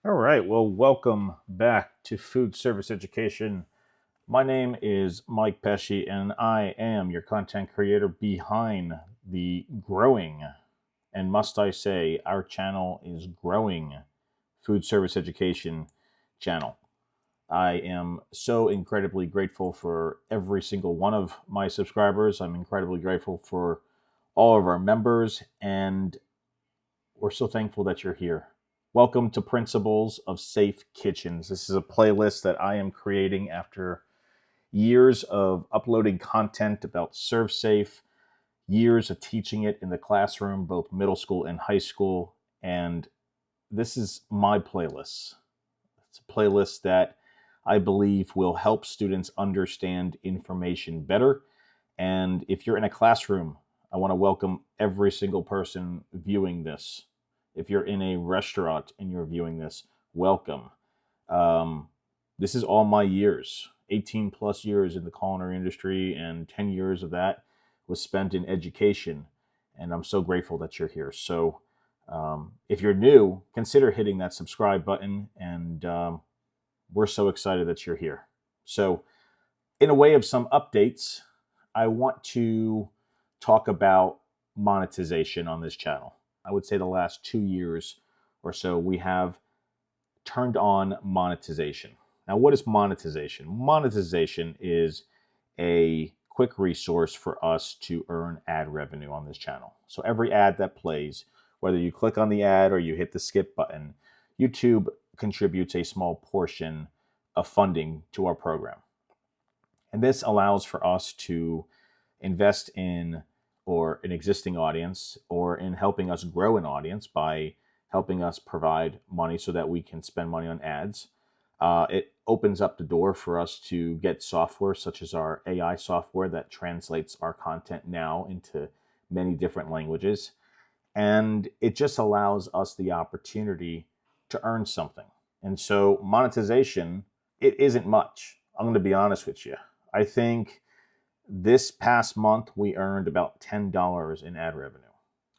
All right. Well, welcome back to Food Service Education. My name is Mike Pesci, and I am your content creator behind the growing, and must I say, our channel is growing Food Service Education channel. I am so incredibly grateful for every single one of my subscribers. I'm incredibly grateful for all of our members, and we're so thankful that you're here. Welcome to Principles of Safe Kitchens. This is a playlist that I am creating after years of uploading content about ServSafe, years of teaching it in the classroom, both middle school and high school. And this is my playlist. It's a playlist that I believe will help students understand information better. And if you're in a classroom, I want to welcome every single person viewing this. If you're in a restaurant and you're viewing this, welcome. Um, this is all my years, 18 plus years in the culinary industry, and 10 years of that was spent in education. And I'm so grateful that you're here. So if you're new, consider hitting that subscribe button. And we're so excited that you're here. So, in a way of some updates, I want to talk about monetization on this channel. I would say the last 2 years or so, we have turned on monetization. Now, what is monetization? Monetization is a quick resource for us to earn ad revenue on this channel. So every ad that plays, whether you click on the ad or you hit the skip button, YouTube contributes a small portion of funding to our program. And this allows for us to invest in or an existing audience or in helping us grow an audience by helping us provide money so that we can spend money on ads. It opens up the door for us to get software such as our AI software that translates our content now into many different languages. And it just allows us the opportunity to earn something. And so monetization, it isn't much. I'm going to be honest with you. I think this past month we earned about $10 in ad revenue.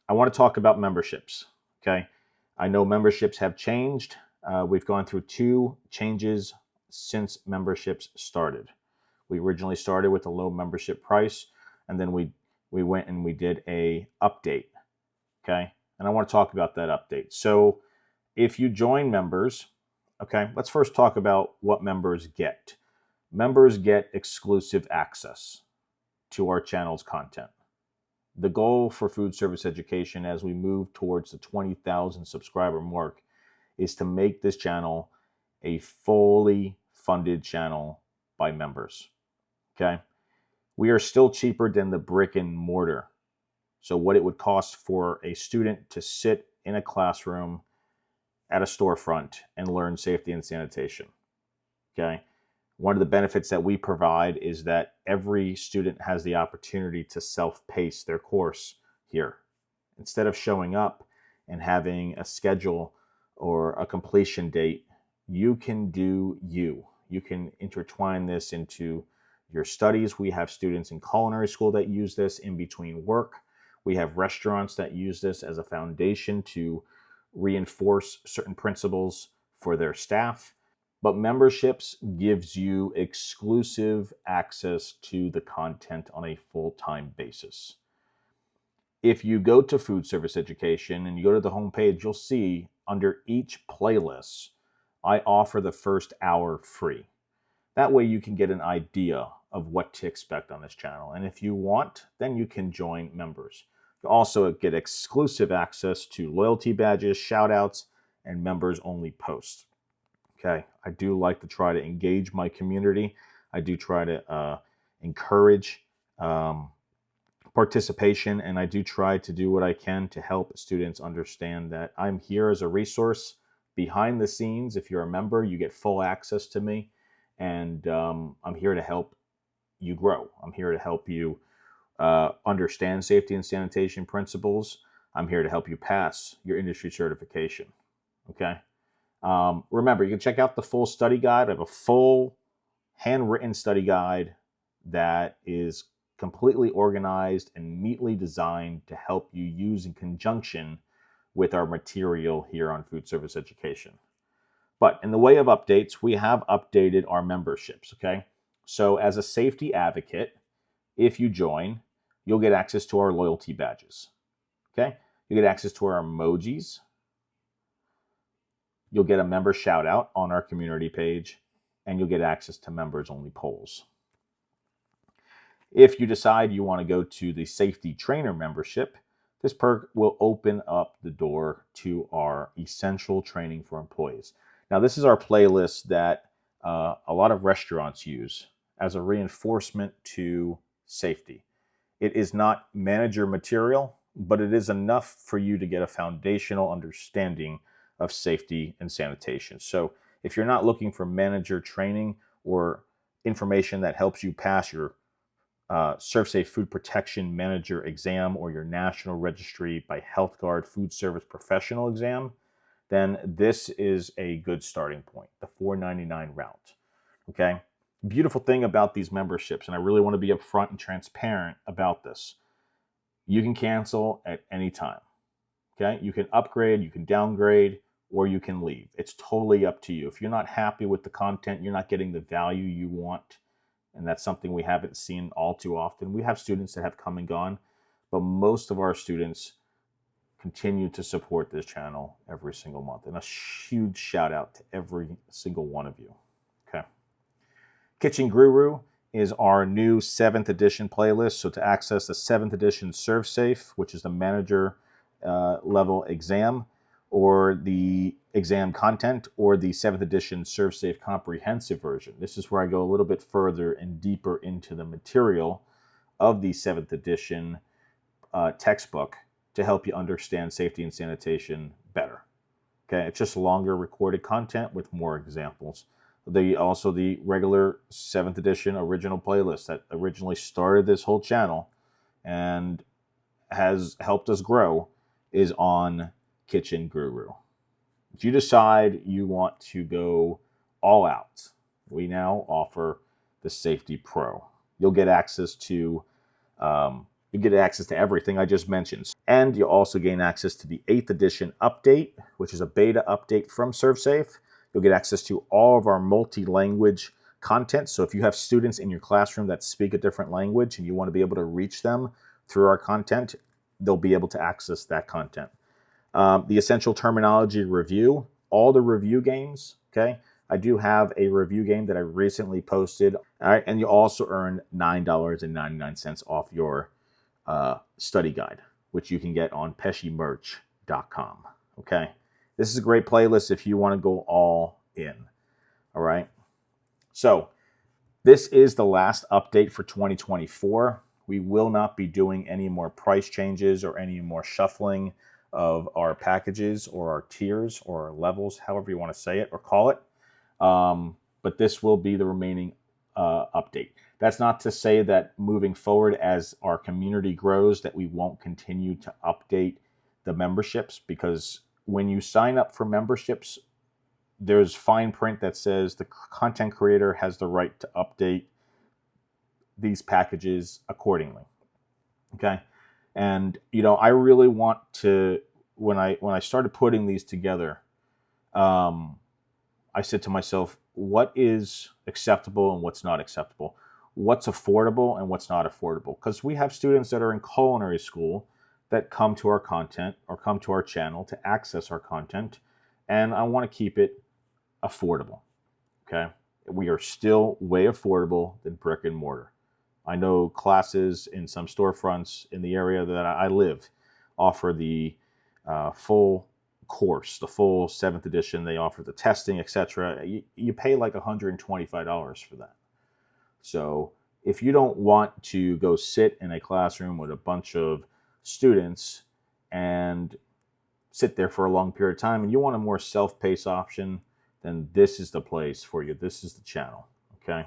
I want to talk about memberships. Okay. I know memberships have changed. We've gone through two changes since memberships started. We originally started with a low membership price, and then we went and we did a update. Okay. And I want to talk about that update. So if you join members, okay, let's first talk about what members get. Members get exclusive access to our channel's content. The goal for food service education as we move towards the 20,000 subscriber mark is to make this channel a fully funded channel by members. Okay. We are still cheaper than the brick and mortar. So, what it would cost for a student to sit in a classroom at a storefront and learn safety and sanitation. Okay. One of the benefits that we provide is that every student has the opportunity to self-pace their course here. Instead of showing up and having a schedule or a completion date, you can do you. You can intertwine this into your studies. We have students in culinary school that use this in between work. We have restaurants that use this as a foundation to reinforce certain principles for their staff. But memberships gives you exclusive access to the content on a full-time basis. If you go to Food Service Education and you go to the homepage, you'll see under each playlist, I offer the first hour free. That way you can get an idea of what to expect on this channel. And if you want, then you can join members. You also get exclusive access to loyalty badges, shout outs, and members only posts. Okay, I do like to try to engage my community. I do try to encourage participation, and I do try to do what I can to help students understand that I'm here as a resource behind the scenes. If you're a member, you get full access to me, and I'm here to help you grow. I'm here to help you understand safety and sanitation principles. I'm here to help you pass your industry certification. Okay. Remember, you can check out the full study guide. I have a full handwritten study guide that is completely organized and neatly designed to help you use in conjunction with our material here on food service education. But in the way of updates, we have updated our memberships, okay? So as a safety advocate, if you join, you'll get access to our loyalty badges, okay? You get access to our emojis. You'll get a member shout out on our community page, and you'll get access to members only polls. If you decide you want to go to the safety trainer membership, this perk will open up the door to our essential training for employees. Now, this is our playlist that a lot of restaurants use as a reinforcement to safety. It is not manager material, but it is enough for you to get a foundational understanding of safety and sanitation. So if you're not looking for manager training or information that helps you pass your ServSafe Food Protection Manager exam or your National Registry by Health Guard Food Service Professional exam, then this is a good starting point, the $4.99 route, okay? Beautiful thing about these memberships, and I really want to be upfront and transparent about this, you can cancel at any time, okay? You can upgrade, you can downgrade, or you can leave. It's totally up to you. If you're not happy with the content, you're not getting the value you want, and that's something we haven't seen all too often. We have students that have come and gone, but most of our students continue to support this channel every single month. And a huge shout out to every single one of you. Okay. Kitchen Guru is our new 7th edition playlist. So to access the 7th edition ServSafe, which is the manager level exam, or the exam content, or the 7th edition ServSafe comprehensive version. This is where I go a little bit further and deeper into the material of the 7th edition textbook to help you understand safety and sanitation better. Okay, it's just longer recorded content with more examples. Also the regular 7th edition original playlist that originally started this whole channel and has helped us grow is on Kitchen Guru. If you decide you want to go all out, we now offer the Safety Pro. You'll get access to everything I just mentioned, and you'll also gain access to the 8th edition update, which is a beta update from ServSafe. You'll get access to all of our multi-language content. So if you have students in your classroom that speak a different language and you want to be able to reach them through our content, they'll be able to access that content. The essential terminology review, all the review games, okay? I do have a review game that I recently posted. All right, and you also earn $9.99 off your study guide, which you can get on peshimerch.com, okay? This is a great playlist if you want to go all in, all right? So this is the last update for 2024. We will not be doing any more price changes or any more shuffling of our packages or our tiers or our levels, however you want to say it or call it. But this will be the remaining update. That's not to say that moving forward as our community grows that we won't continue to update the memberships, because when you sign up for memberships, there's fine print that says the content creator has the right to update these packages accordingly. Okay. And, you know, I really want to, when I started putting these together, I said to myself, what is acceptable and what's not acceptable? What's affordable and what's not affordable? Because we have students that are in culinary school that come to our content or come to our channel to access our content, and I want to keep it affordable, okay? We are still way affordable than brick and mortar. I know classes in some storefronts in the area that I live offer the full course, the full 7th edition. They offer the testing, etc. You pay like $125 for that. So if you don't want to go sit in a classroom with a bunch of students and sit there for a long period of time and you want a more self-paced option, then this is the place for you. This is the channel, okay?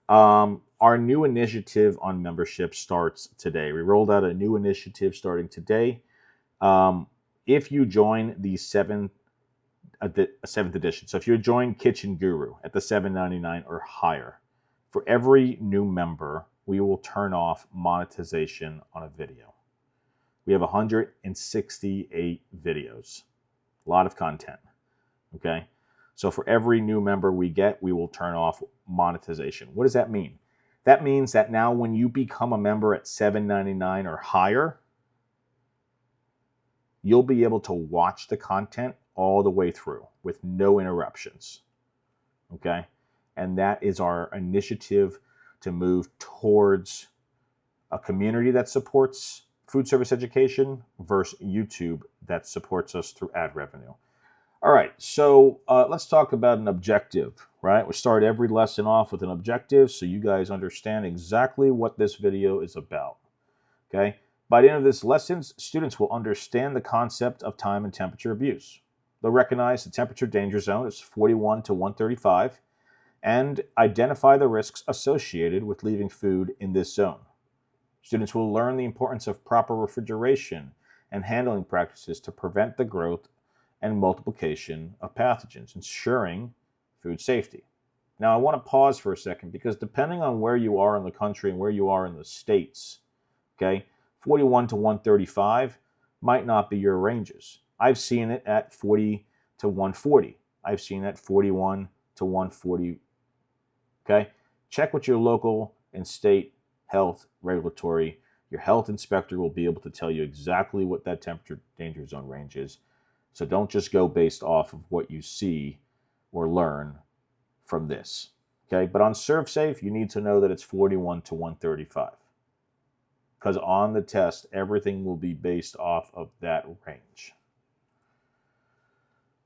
Our new initiative on membership starts today. We rolled out a new initiative starting today. If you join the 7th edition, so if you join Kitchen Guru at the $7.99 or higher, for every new member, we will turn off monetization on a video. We have 168 videos, a lot of content, okay? So for every new member we get, we will turn off monetization. What does that mean? That means that now when you become a member at $7.99 or higher, you'll be able to watch the content all the way through with no interruptions. Okay? And that is our initiative to move towards a community that supports food service education versus YouTube that supports us through ad revenue. All right, so let's talk about an objective, right? We start every lesson off with an objective so you guys understand exactly what this video is about, okay? By the end of this lesson, students will understand the concept of time and temperature abuse. They'll recognize the temperature danger zone is 41 to 135 and identify the risks associated with leaving food in this zone. Students will learn the importance of proper refrigeration and handling practices to prevent the growth and multiplication of pathogens, ensuring food safety. Now, I want to pause for a second because depending on where you are in the country and where you are in the states, okay, 41 to 135 might not be your ranges. I've seen it at 40 to 140. I've seen it at 41 to 140. Okay, check with your local and state health regulatory. Your health inspector will be able to tell you exactly what that temperature danger zone range is. So don't just go based off of what you see or learn from this. Okay, but on ServSafe, you need to know that it's 41 to 135. Because on the test, everything will be based off of that range.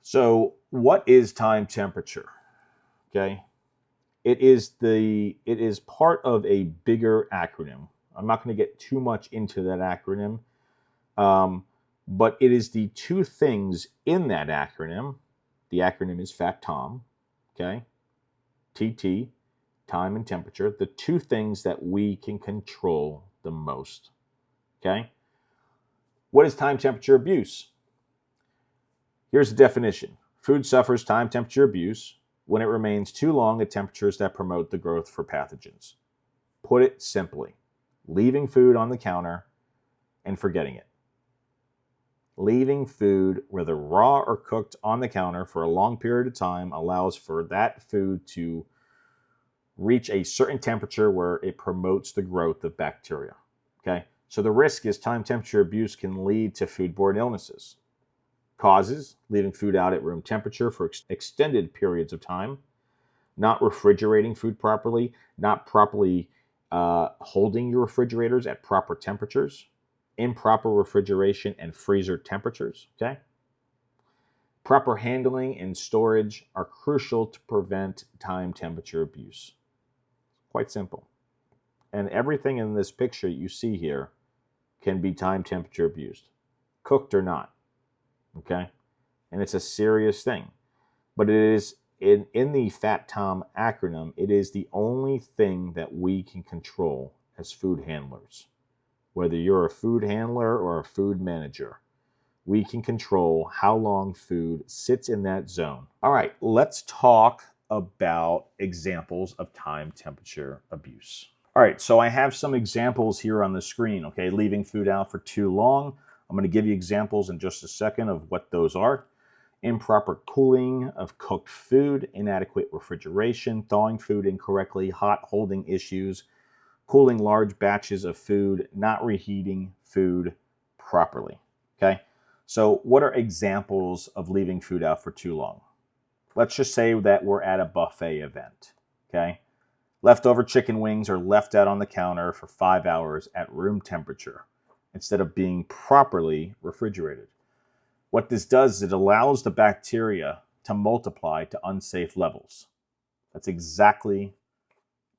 So what is time temperature? Okay, it is part of a bigger acronym. I'm not going to get too much into that acronym. But it is the two things in that acronym. The acronym is FATTOM, okay? TT, time and temperature. The two things that we can control the most, okay? What is time temperature abuse? Here's the definition. Food suffers time temperature abuse when it remains too long at temperatures that promote the growth for pathogens. Put it simply, leaving food on the counter and forgetting it. Leaving food, whether raw or cooked, on the counter for a long period of time allows for that food to reach a certain temperature where it promotes the growth of bacteria. Okay, so the risk is time temperature abuse can lead to foodborne illnesses. Causes: leaving food out at room temperature for extended periods of time, not refrigerating food properly, not properly holding your refrigerators at proper temperatures, improper refrigeration and freezer temperatures, okay? Proper handling and storage are crucial to prevent time temperature abuse. Quite simple. And everything in this picture you see here can be time temperature abused, cooked or not, okay? And it's a serious thing. But it is, in the FATTOM acronym, it is the only thing that we can control as food handlers. Whether you're a food handler or a food manager, we can control how long food sits in that zone. All right, let's talk about examples of time temperature abuse. All right, so I have some examples here on the screen, okay? Leaving food out for too long. I'm going to give you examples in just a second of what those are. Improper cooling of cooked food, inadequate refrigeration, thawing food incorrectly, hot holding issues, cooling large batches of food, not reheating food properly, okay? So what are examples of leaving food out for too long? Let's just say that we're at a buffet event, okay? Leftover chicken wings are left out on the counter for 5 hours at room temperature instead of being properly refrigerated. What this does is it allows the bacteria to multiply to unsafe levels. That's exactly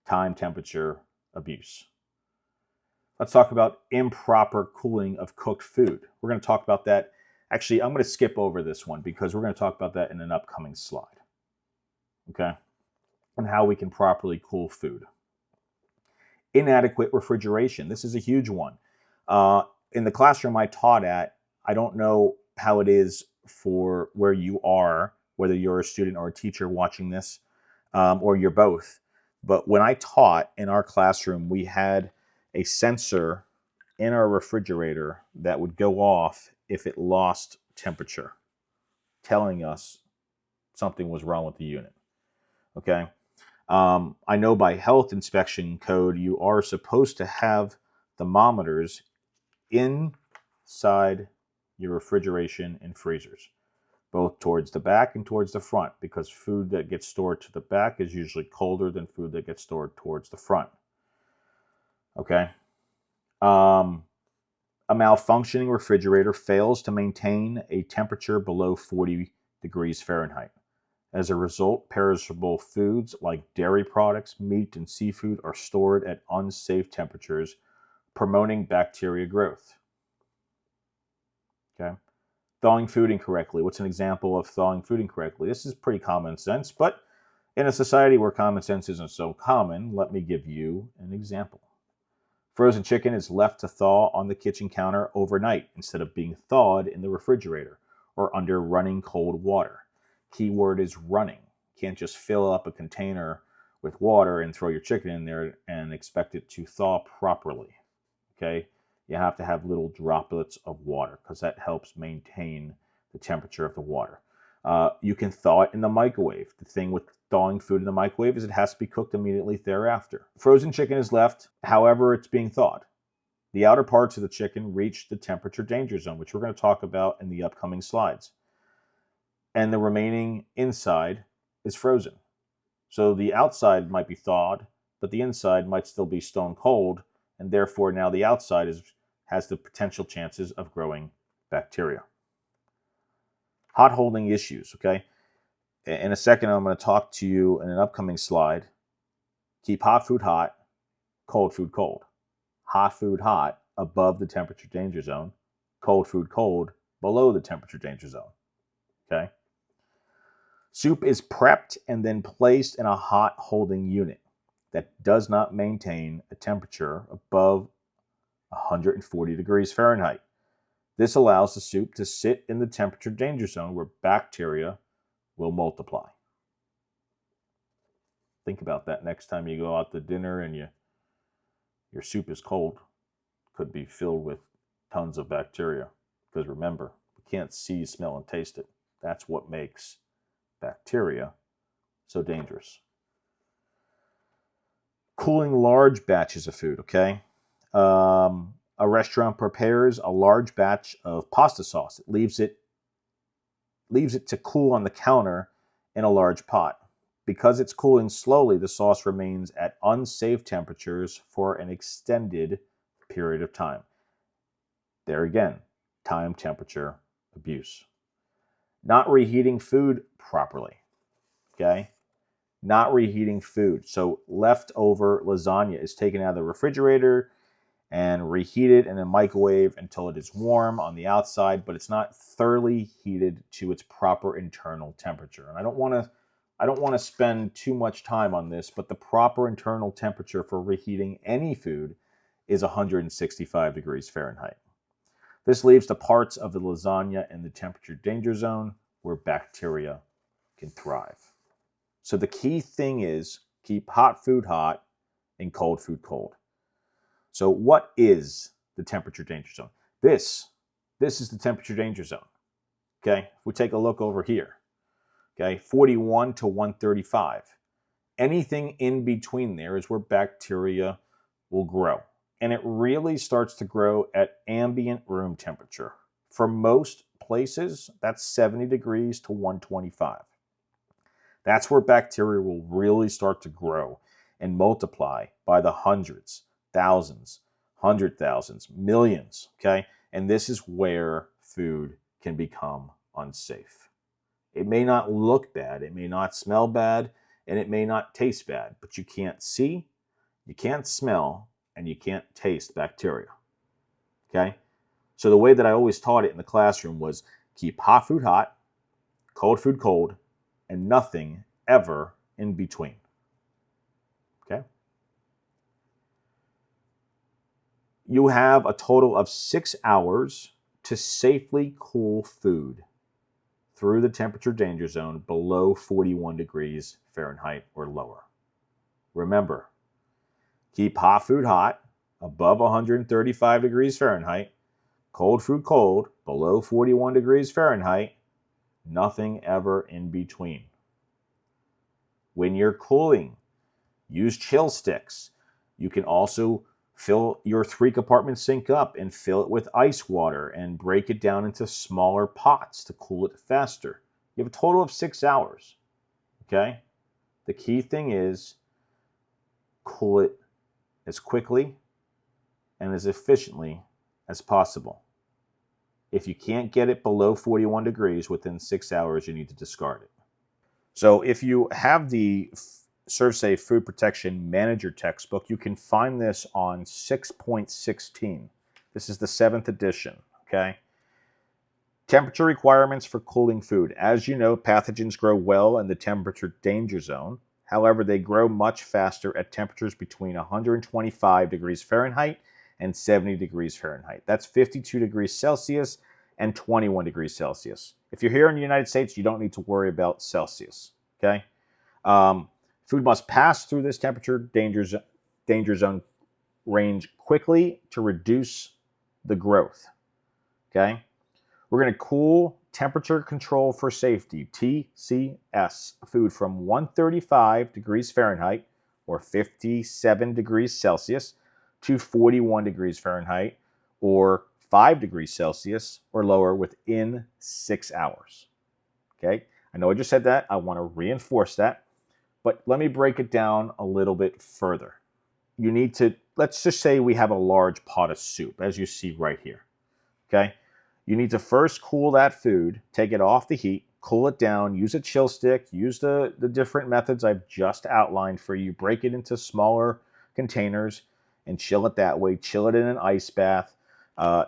time temperature abuse. Let's talk about improper cooling of cooked food. We're going to talk about that. Actually, I'm going to skip over this one because we're going to talk about that in an upcoming slide. Okay? And how we can properly cool food. Inadequate refrigeration. This is a huge one. In the classroom I taught at, I don't know how it is for where you are, whether you're a student or a teacher watching this, or you're both. But when I taught in our classroom, we had a sensor in our refrigerator that would go off if it lost temperature, telling us something was wrong with the unit. Okay. I know by health inspection code, you are supposed to have thermometers inside your refrigeration and freezers, both towards the back and towards the front, because food that gets stored to the back is usually colder than food that gets stored towards the front. Okay. A malfunctioning refrigerator fails to maintain a temperature below 40 degrees Fahrenheit. As a result, perishable foods like dairy products, meat, and seafood are stored at unsafe temperatures, promoting bacteria growth. Okay. Thawing food incorrectly. What's an example of thawing food incorrectly? This is pretty common sense, but in a society where common sense isn't so common, let me give you an example. Frozen chicken is left to thaw on the kitchen counter overnight instead of being thawed in the refrigerator or under running cold water. Keyword is running. You can't just fill up a container with water and throw your chicken in there and expect it to thaw properly. Okay? You have to have little droplets of water because that helps maintain the temperature of the water. You can thaw it in the microwave. The thing with thawing food in the microwave is it has to be cooked immediately thereafter. Frozen chicken is left however it's being thawed. The outer parts of the chicken reach the temperature danger zone, which we're going to talk about in the upcoming slides. And the remaining inside is frozen. So the outside might be thawed, but the inside might still be stone cold, and therefore now the outside has the potential chances of growing bacteria. Hot holding issues, okay? In a second, I'm going to talk to you in an upcoming slide. Keep hot food hot, cold food cold. Hot food hot above the temperature danger zone, cold food cold below the temperature danger zone. Okay? Soup is prepped and then placed in a hot holding unit that does not maintain a temperature above 140 degrees Fahrenheit. This allows the soup to sit in the temperature danger zone where bacteria will multiply. Think about that next time you go out to dinner and your soup is cold. Could be filled with tons of bacteria. Because remember, we can't see, smell, and taste it. That's what makes bacteria so dangerous. Cooling large batches of food, okay? A restaurant prepares a large batch of pasta sauce. It leaves it to cool on the counter in a large pot. Because it's cooling slowly, the sauce remains at unsafe temperatures for an extended period of time. There again, time temperature abuse. Not reheating food properly. Okay? Not reheating food. So leftover lasagna is taken out of the refrigerator and reheated in a microwave until it is warm on the outside, but it's not thoroughly heated to its proper internal temperature. And I don't want to spend too much time on this, but the proper internal temperature for reheating any food is 165 degrees Fahrenheit. This leaves the parts of the lasagna in the temperature danger zone where bacteria can thrive. So the key thing is keep hot food hot and cold food cold. So what is the temperature danger zone? This is the temperature danger zone. Okay, if we take a look over here, okay, 41 to 135. Anything in between there is where bacteria will grow. And it really starts to grow at ambient room temperature. For most places, that's 70 degrees to 125. That's where bacteria will really start to grow and multiply by the hundreds, thousands, 100,000s, millions, okay? And this is where food can become unsafe. It may not look bad, it may not smell bad, and it may not taste bad, but you can't see, you can't smell, and you can't taste bacteria, okay? So the way that I always taught it in the classroom was keep hot food hot, cold food cold, and nothing ever in between, okay? You have a total of 6 hours to safely cool food through the temperature danger zone below 41 degrees Fahrenheit or lower. Remember, keep hot food hot, above 135 degrees Fahrenheit, cold food cold, below 41 degrees Fahrenheit, nothing ever in between. when you're cooling, use chill sticks. You can also fill your 3-compartment sink up and fill it with ice water and break it down into smaller pots to cool it faster. You have a total of 6 hours. Okay? The key thing is cool it as quickly and as efficiently as possible. If you can't get it below 41 degrees within 6 hours, you need to discard it. So if you have the ServSafe Food Protection Manager textbook, you can find this on 6.16. This is the 7th edition, okay? Temperature requirements for cooling food. As you know, pathogens grow well in the temperature danger zone. However, they grow much faster at temperatures between 125 degrees Fahrenheit and 70 degrees Fahrenheit. That's 52 degrees Celsius and 21 degrees Celsius. If you're here in the United States, you don't need to worry about Celsius, okay? Food must pass through this temperature danger zone range quickly to reduce the growth, okay? We're going to cool temperature control for safety, TCS, food from 135 degrees Fahrenheit or 57 degrees Celsius to 41 degrees Fahrenheit or 5 degrees Celsius or lower within 6 hours. Okay, I know I just said that. I want to reinforce that, but let me break it down a little bit further. You need to, let's just say we have a large pot of soup, as you see right here. Okay, you need to first cool that food, take it off the heat, cool it down, use a chill stick, use the different methods I've just outlined for you, break it into smaller containers and chill it that way, chill it in an ice bath.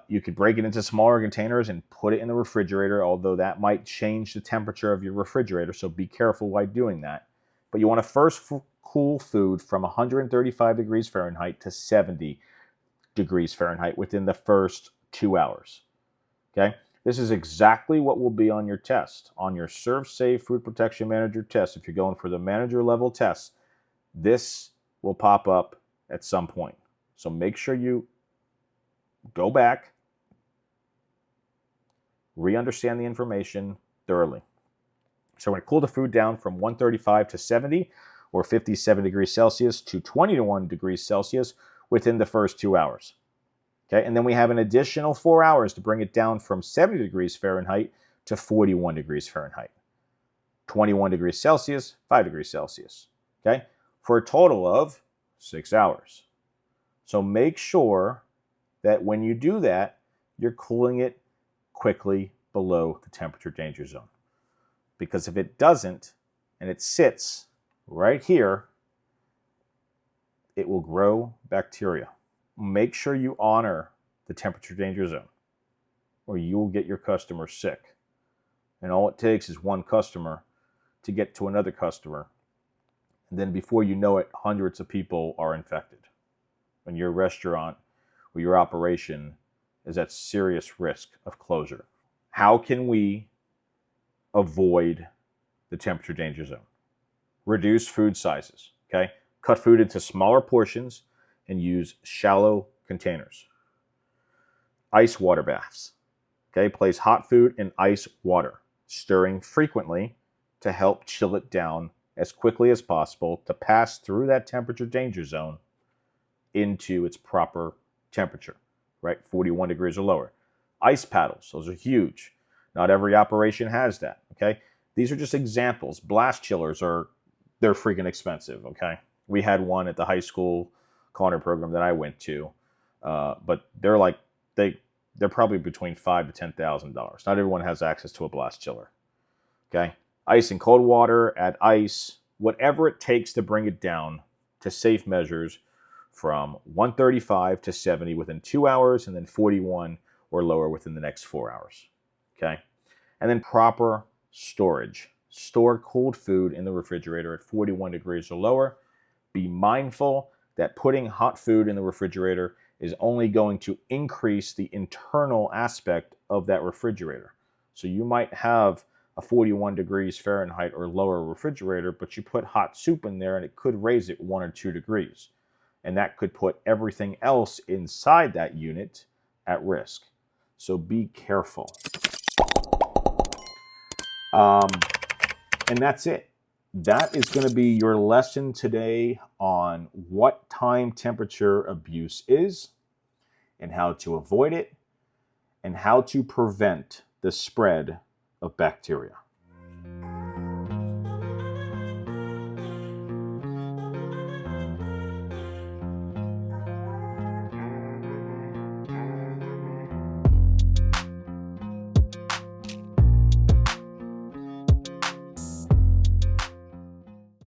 You could break it into smaller containers and put it in the refrigerator, although that might change the temperature of your refrigerator, so be careful while doing that. But you want to first cool food from 135 degrees Fahrenheit to 70 degrees Fahrenheit within the first 2 hours. Okay? This is exactly what will be on your test. On your ServSafe Food Protection Manager test, if you're going for the manager level test, this will pop up at some point. So make sure you go back, re-understand the information thoroughly. So we're going to cool the food down from 135 to 70 or 57 degrees Celsius to 21 degrees Celsius within the first 2 hours. Okay, and then we have an additional 4 hours to bring it down from 70 degrees Fahrenheit to 41 degrees Fahrenheit. 21 degrees Celsius, 5 degrees Celsius. Okay, for a total of 6 hours. So make sure that when you do that, you're cooling it quickly below the temperature danger zone. Because if it doesn't, and it sits right here, it will grow bacteria. Make sure you honor the temperature danger zone, or you will get your customer sick. And all it takes is one customer to get to another customer. And then before you know it, hundreds of people are infected. When your restaurant or your operation is at serious risk of closure. How can we avoid the temperature danger zone? Reduce food sizes, okay? Cut food into smaller portions and use shallow containers. Ice water baths, okay? Place hot food in ice water, stirring frequently to help chill it down as quickly as possible to pass through that temperature danger zone into its proper temperature, right? 41 degrees or lower. Ice paddles, those are huge. Not every operation has that, okay? These are just examples. Blast chillers they're freaking expensive, okay? We had one at the high school culinary program that I went to, but they're probably between $5,000 to $10,000. Not everyone has access to a blast chiller, okay? Ice and cold water, add ice, whatever it takes to bring it down to safe measures from 135 to 70 within 2 hours, and then 41 or lower within the next 4 hours, okay? And then proper storage. Store cooled food in the refrigerator at 41 degrees or lower. Be mindful that putting hot food in the refrigerator is only going to increase the internal aspect of that refrigerator. So you might have a 41 degrees Fahrenheit or lower refrigerator, but you put hot soup in there and it could raise it 1 or 2 degrees. And that could put everything else inside that unit at risk. So be careful. And that's it. that is going to be your lesson today on what time temperature abuse is and how to avoid it and how to prevent the spread of bacteria.